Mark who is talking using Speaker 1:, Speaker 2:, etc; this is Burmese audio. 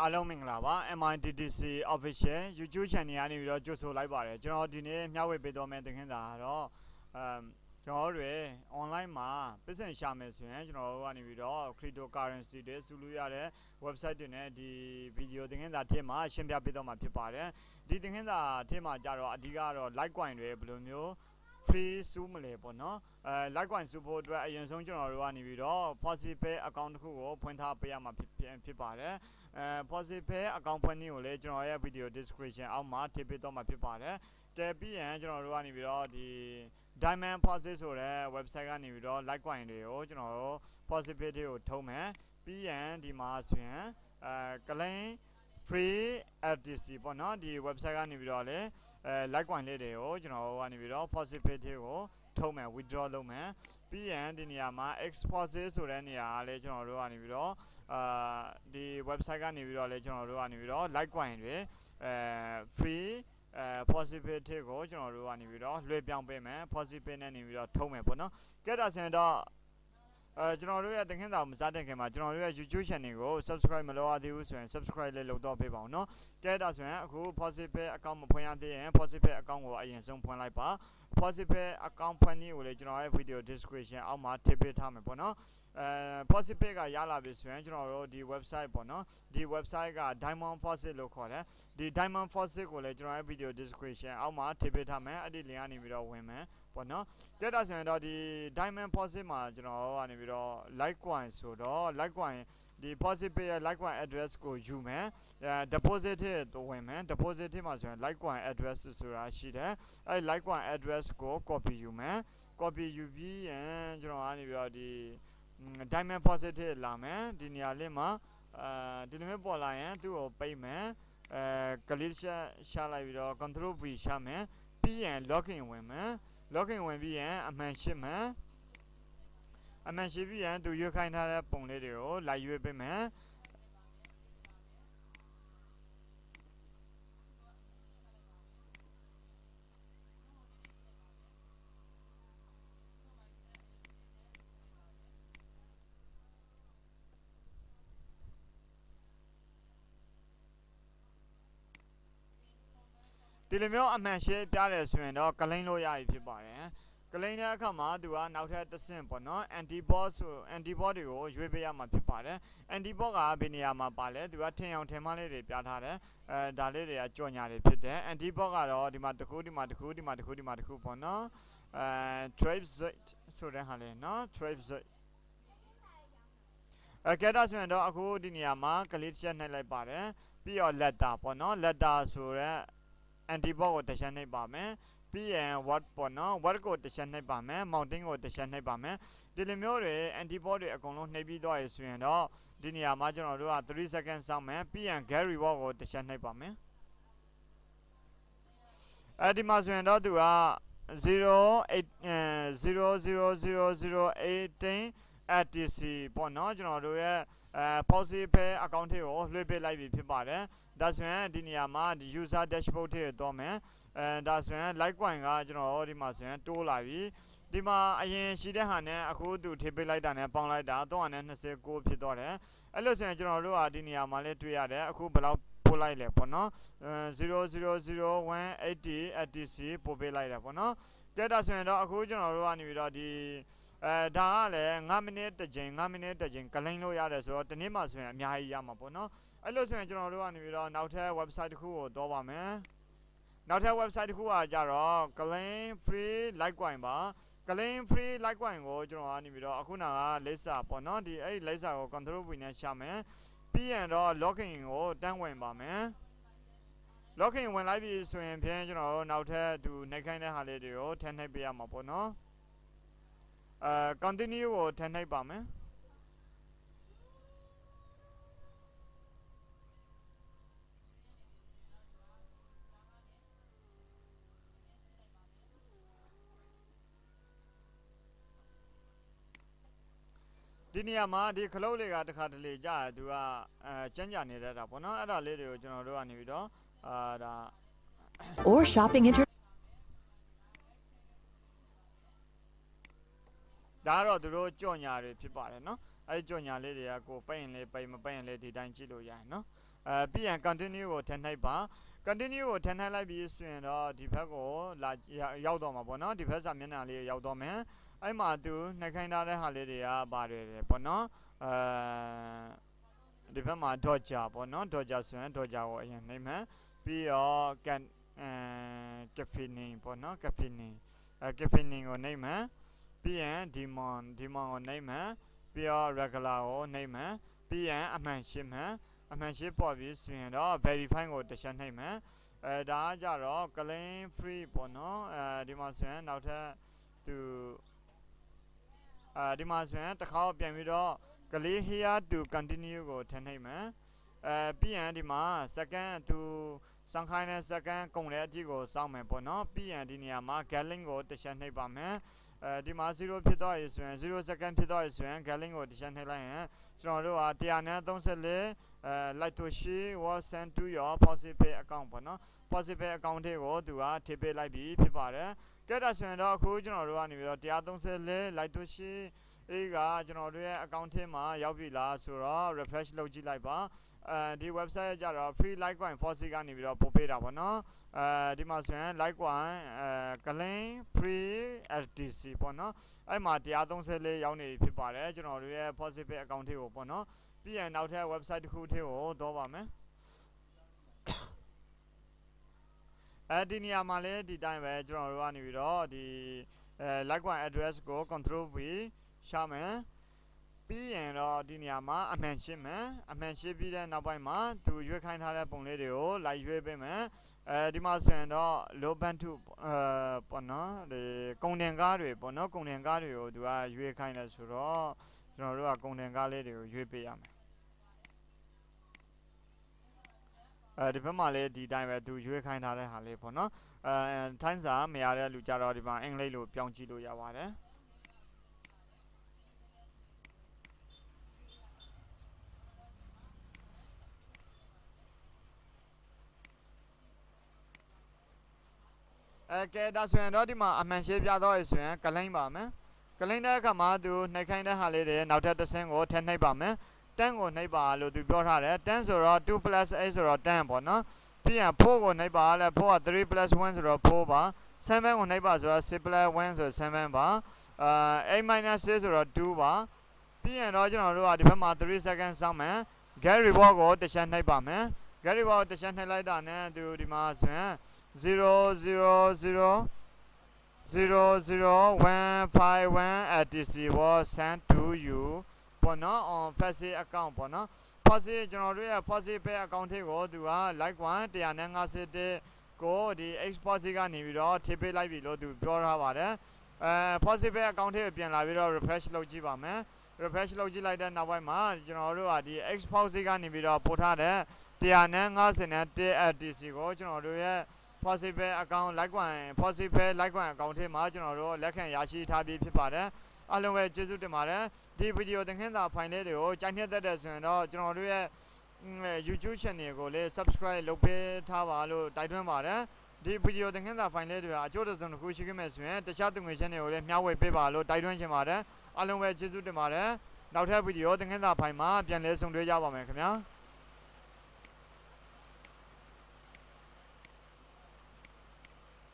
Speaker 1: အားလုံးမင်္ဂလာပါ MITDC official YouTube channel ကနေပြီးတော့ကြိုဆိုလိုက်ပါတယ်ကျွန်တော်ဒီနေ့မျှဝေပေးသွားမယ့်သင်ခန်းစာကတော့ကျွန်တော်တို့ online မှာ business ရှာမယ်ဆိုရင်ကျွန်တော်တို့ကနေပြီးတော့ cryptocurrency တွေစုလို့ရတဲ့ website တွေနဲ့ဒီ video သင်ခန်းစာထဲမှာရှင်းပြပေးသွားမှာဖြစ်ပါတယ်ဒီသင်ခန်းစာထဲမှာကြတော့အဓိကတော့ Litecoin တွေဘယ်လိုမျိုး free စုမလဲပေါ့နော်Litecoin စုဖို့အတွက်အရင်ဆုံးကျွန်တော်တို့ကနေပြီးတော့ FaucetPay Account တစ်ခုကိုဖွင့်ထားပေးရမှာဖြစ်ပါတယ်FaucetPay Account ဖွင့်နည်းကိုလည်းကျွန်တော်ရဲ့ video description အောက်မှာထည့်ပေးတော့မှာဖြစ်ပါတယ်ကဲပြီးရင်ကျွန်တော်တို့ကနေပြီးတော့ဒီ Diamond Faucet ဆိုတဲ့ website ကနေပြီးတော့ Litecoin တွေကိုကျွန်တော်တို့ FaucetPay တွေကိုထုံးမယ်ပြီးရင်ဒီမှာဆိုရင်claim free MITDC ပေါ့နော်ဒီ website ကနေပြီးတော့လေLitecoin လေးတွေကိုကျွန်တော်တို့ကနေပြီးတော့ FaucetPay တွေကိုထုံးမယ် withdraw လုပ်မယ်ပြီးရင်ဒီနေရာမှာ export ဆိုတဲ့နေရာကလည်းကျွန်တော်တို့ကနေပြီးတော့ဒီ website ကနေပြီးတော့လည်းကျွန်တော်တို့ကနေပြီးတော့ Litecoin တွေfree FaucetPay ကိုကျွန်တော်တို့ကနေပြီးတော့လွှဲပြောင်းပေးမယ် FaucetPay နဲ့နေပြီးတော့ထုံးမယ်ပေါ့နော်ကဲဒါဆိုရင်တော့ကျွန်တော်တို့ရဲ့သင်ခန်းစာကိုမစတင်ခင်မှာကျွန်တော်တို့ရဲ့ YouTube channel ကို subscribe မလုပ်ရသေးဘူးဆိုရင် subscribe လေးလုပ်တော့ပေးပါဦးเนาะကဲဒါဆိုရင်အခု FaucetPay account မဖွင့်ရသေးရင် FaucetPay account ကိုအရင်ဆုံးဖွင့်လိုက်ပါ FaucetPay account ဖွင့်နည်းကိုလည်းကျွန်တော်ရဲ့ video description အောက်မှာထည့်ပေးထားမယ်ပေါ့နော်FaucetPay ကရလာပြီဆိုရင်ကျွန်တော်တို့ဒီ website ပေါ့နော်ဒီ website က Diamond Faucet လို့ခေါ်တယ်ဒီ Diamond Faucet ကိုလည်းကျွန်တော်ရဲ့ video description အောက်မှာထည့်ပေးထားမယ်အဲ့ဒီ link ကနေပြီးတော့ဝင်မယ်ပေါ့နော်ကဲဒါဆိုရင်တော့ဒီ Diamond Faucet မှာကျွန်တော်တို့ကနေပြီးတော့ Litecoin ဆိုတော့ Litecoin ဒီ FaucetPay ရဲ့ Litecoin address ကိုယူမယ်deposit ထဲတော့ဝင်မယ် deposit ထဲမှာဆိုရင် Litecoin address ဆိုတာရှိတယ်အဲ့ Litecoin address ကို copy ယူမယ် copy ယူပြီးရင်ကျွန်တော်ကနေပြီးတော့ဒီ Diamond Faucet ထဲလာမယ်ဒီနေရာလေးမှာဒီလိုမျိုးပေါ်လာရင်သူ့ကိုပိတ်မယ်click ရှာလိုက်ပြီးတော့ control V ရှာမယ်ပြီးရင် login ဝင်မယ် login ဝင်ပြီးရင်အမှန်ရှင်းမယ်အမှန်ရှင်းပြီးရင်သူရွေးခိုင်းထားတဲ့ပုံလေးတွေကိုလိုက်ရွေးပေးမယ်ဒီလိုမျိုးအမှန်ရှင်းပြတယ်ဆိုရင်တော့ကလိန်လို့ရပြီဖြစ်ပါတယ်ကလိန်တဲ့အခါမှာသူကနောက်ထပ်တစ်ဆင့်ပေါ့နော် antibot ဆို antibot တွေကိုရွေးပေးရမှာဖြစ်ပါတယ် antibot ကဘယ်နေရာမှာပါလဲသူကထင်အောင်ထင်မှားလေးတွေပြထားတယ်ဒါလေးတွေကကြော်ညာတွေဖြစ်တယ် antibot ကတော့ဒီမှာတစ်ခုဒီမှာတစ်ခုဒီမှာတစ်ခုဒီမှာတစ်ခုပေါ့နော်trape zoid ဆိုတဲ့ဟာလေးနော် trape zoid ကဲဒါဆိုရင်တော့အခုဒီနေရာမှာ click ချက်နှိပ်လိုက်ပါတယ်ပြီးတော့ letter ပေါ့နော် letter ဆိုတဲ့ antibot ကိုတစ်ချက်နှိပ်ပါမယ်ပြီးရင် word ပေါ့နော် word ကိုတစ်ချက်နှိပ်ပါမယ် mounting ကိုတစ်ချက်နှိပ်ပါမယ်ဒီလိုမျိုးတွေ antibot တွေအကုန်လုံးနှိပ်ပြီးသွားရဆိုရင်တော့ဒီနေရာမှာကျွန်တော်တို့က3 second စောင့်မယ်ပြီးရင် get reward ကိုတစ်ချက်နှိပ်ပါမယ်ဒီမှာဆိုရင်တော့သူက0.00018 MITDC ပေါ့နော်ကျွန်တော်တို့ရဲ့ FaucetPay account ထဲကိုလွှဲပေးလိုက်ပြီဖြစ်ပါတယ်ဒါဆိုရင်ဒီနေရာမှာဒီ user dashboard ထဲကိုသွားမယ်ဒါဆိုရင် Litecoin ကကျွန်တော်တို့ဒီမှာဆိုရင်တိုးလာပြီဒီမှာအရင်ရှိတဲ့ဟာနဲ့အခုသူထည့်ပေးလိုက်တာနဲ့ပေါင်းလိုက်တာ329ဖြစ်သွားတယ်အဲ့လိုဆိုရင်ကျွန်တော်တို့ကဒီနေရာမှာလည်းတွေ့ရတယ်အခုဘယ်လောက်ပို့လိုက်လဲပေါ့နော်0.00018 MITDC ပို့ပေးလိုက်တယ်ပေါ့နော်ကဲဒါဆိုရင်တော့အခုကျွန်တော်တို့ကနေပြီးတော့ဒီဒါကလည်း9မိနစ်တစ်ချိန်9မိနစ်တစ်ချိန်ကလိန်လို့ရတယ်ဆိုတော့ဒီနေ့မှဆိုရင်အများကြီးရမှာပေါ့နော်အဲ့လိုဆိုရင်ကျွန်တော်တို့ကနေပြီးတော့နောက်ထပ် website တစ်ခုကိုတော့ပါမယ်နောက်ထပ် website တစ်ခုကကြတော့ claim free Litecoin ပါ claim free Litecoin ကိုကျွန်တော်ကနေပြီးတော့အခုနကလိပ်စာပေါ့နော်ဒီအဲ့လိပ်စာကို control V နဲ့ရှာမယ်ပြီးရင်တော့ login ကိုတန်းဝင်ပါမယ် login ဝင်လိုက်ပြီဆိုရင်ဖြင့်ကျွန်တော်တို့နောက်ထပ်သူနှိပ်ခိုင်းတဲ့ဟာလေးတွေကိုထည့်နှိပ်ပေးရမှာပေါ့နော်continue ကိုထည့်နှိပ်ပါမယ်ဒီနေရာမှာဒီခလုတ်လေးကတစ်ခါတလေကြာသူကကျန်းကြနေတတ်တာပေါ့နော်အဲ့ဒါလေးတွေကိုကျွန်တော်တို့ကနေပြီးတော့ဒါ
Speaker 2: or shopping inter
Speaker 1: ဒါကတော့သူတို့ကြော်ညာတွေဖြစ်ပါတယ်နော်အဲ့ကြော်ညာလေးတွေကကိုပိတ်ရင်လေးပိတ်မပိတ်ရင်လေးဒီတိုင်းကြည့်လို့ရတယ်နော် ပြီးရင် continue ကိုထည့်နှိပ်ပါ continue ကိုထည့်နှိပ်လိုက်ပြီးဆိုရင်တော့ဒီဘက်ကိုလာရောက်တော့မှာပေါ့နော်ဒီဘက်စာမျက်နှာလေးရောက်တော့မယ်အဲ့မှာသူနှိပ်ခိုင်းထားတဲ့ဟာလေးတွေကပါတယ်ပေါ့နော်ဒီဘက်မှာ dodger ပေါ့နော် dodger ဆိုရင် dodger ကိုအရင်နှိပ်မယ်ပြီးတော့ caffeine ပေါ့နော် caffeine ကိုနှိပ်မယ်ပြီးရင် demon ကိုနှိပ်မယ်ပြီးတော့ regular ကိုနှိပ်မယ်ပြီးရင်အမှန်ရှင်းမယ်အမှန်ရှင်းပေါ်ပြီးဆိုရင်တော့ verify ကိုတစ်ချက်နှိပ်မယ်ဒါကကြတော့ claim free ပေါ့နော်ဒီမှာဆိုရင်နောက်ထပ်သူဒီမှာဆိုရင်တစ်ခါပြန်ပြီးတော့ click here to continue ကိုထည့်နှိပ်မယ်ပြီးရင်ဒီမှာ second သူစောင့်ခိုင်းတဲ့ second ကုန်တဲ့အထိကိုစောင့်မယ်ပေါ့နော်ပြီးရင်ဒီနေရာမှာ galling ကိုတစ်ချက်နှိပ်ပါမယ်ဒီမှာ0ဖြစ်သွားပြီဆိုရင်0 second ဖြစ်သွားပြီဆိုရင် galling ကိုတစ်ချက်နှိပ်လိုက်ရင်ကျွန်တော်တို့က134like to share was sent to your FaucetPay account ပေါ့နော် FaucetPay account တွေကိုသူကထည့်ပေးလိုက်ပြီးဖြစ်ပါတယ်ကဲဒါဆိုရင်တော့အခုကျွန်တော်တို့ကနေပြီးတော့134 like to share အေးကကျွန်တော်တို့ရဲ့ account ထဲမှာရောက်ပြီလားဆိုတော့ refresh လုပ်ကြည့်လိုက်ပါဒီ website ကြတော့ free Litecoin Faucet ကနေပြီးတော့ပို့ပေးတာပေါ့နော်ဒီမှာဆိုရင် Litecoin claim free MITDC ပေါ့နော်အဲ့မှာ134ရောက်နေပြီဖြစ်ပါတယ်ကျွန်တော်တို့ရဲ့ FaucetPay account ထဲကိုပေါ့နော်ပြီးရင်နောက်ထပ် website တစ်ခုထဲကိုတော့ပါမယ်ဒီနေရာမှာလည်းဒီတိုင်းပဲကျွန်တော်တို့ကနေပြီးတော့ဒီLitecoin address ကို control V ရှာမယ်ပြီးရင်တော့ဒီနေရာမှာအမှန်ရှင်းမယ်အမှန်ရှင်းပြီးတဲ့နောက်ပိုင်းမှာသူရွေးခိုင်းထားတဲ့ပုံလေးတွေကိုလိုက်ရွေးပေးမယ်ဒီမှာဆိုရင်တော့ low band to ပေါ့နော်ဒီကုန်တင်ကားတွေပေါ့နော်ကုန်တင်ကားတွေကိုသူကရွေးခိုင်းတယ်ဆိုတော့ကျွန်တော်တို့ကကုန်တင်ကားလေးတွေကိုရွေးပေးရမယ်ဒီဘက်မှာလည်းဒီတိုင်းပဲသူရွေးခိုင်းထားတဲ့ဟာလေးပေါ့နော်ထိုင်းစာမရတဲ့လူကြတော့ဒီမှာအင်္ဂလိပ်လိုပြောင်းကြည့်လို့ရပါတယ်ကဲဒါဆိုရင်တော့ဒီမှာအမှန်ရှင်းပြတော့ဆိုရင်ကလိမ့်ပါမယ်ကလိမ့်တဲ့အခါမှာသူနှိပ်ခိုင်းတဲ့ဟာလေးတွေနောက်ထပ်တစ်ဆင့်ကိုထည့်နှိပ်ပါမယ်10ကိုနှိပ်ပါလို့သူပြောထားတယ်10ဆိုတော့2 plus 8ဆိုတော့10ပေါ့နော်ပြီးရင်4ကိုနှိပ်ပါလဲ4က3 plus 1ဆိုတော့4ပါ7ကိုနှိပ်ပါဆိုတော့6 plus 1ဆိုတော့7ပါ8 minus 6ဆိုတော့2ပါပြီးရင်တော့ကျွန်တော်တို့ကဒီဘက်မှာ3 second စောင့်မယ် get reward ကိုတစ်ချက်နှိပ်ပါမယ် get reward ကိုတစ်ချက်နှိပ်လိုက်တာနဲ့သူဒီမှာဆိုရင်0000151 MITDC was sent to you ပေါ့နော် on FaucetPay account ပေါ့နော် Faucet ကျွန်တော်တို့ရဲ့ FaucetPay account ထဲကိုသူက Litecoin 151ကိုဒီ export ကနေပြီးတော့ထည့်ပေးလိုက်ပြီလို့သူပြောထားပါတယ်FaucetPay account ထဲကိုပြန်လာပြီးတော့ refresh လုပ်ကြည့်ပါမယ် refresh လုပ်ကြည့်လိုက်တဲ့နောက်ပိုင်းမှာကျွန်တော်တို့ကဒီ export ကနေပြီးတော့ပို့ထားတဲ့151 MITDCကိုကျွန်တော်တို့ရဲ့ FaucetPay account FaucetPay Litecoin account ထဲမှာကျွန်တော်တို့လက်ခံရရှိထားပြီးဖြစ်ပါတယ်အားလုံးပဲကျေးဇူးတင်ပါတယ်ဒီဗီဒီယိုသင်ခန်းစာဖိုင်လေးတွေကိုကြိုက်နှစ်သက်တဲ့ဆိုရင်တော့ကျွန်တော်တို့ရဲ့ YouTube channel ကိုလည်း subscribe လုပ်ပေးထားပါလို့တိုက်တွန်းပါတယ်ဒီဗီဒီယိုသင်ခန်းစာဖိုင်လေးတွေကအကျိုးတစ်စုံတစ်ခုရှိခဲ့မယ်ဆိုရင်တခြားသူငွေ channel ကိုလည်းမျှဝေပေးပါလို့တိုက်တွန်းချင်ပါတယ်အားလုံးပဲကျေးဇူးတင်ပါတယ်နောက်ထပ်ဗီဒီယိုသင်ခန်းစာဖိုင်မှာပြန်လည်ဆုံတွေ့ကြပါမယ်ခင်ဗျာ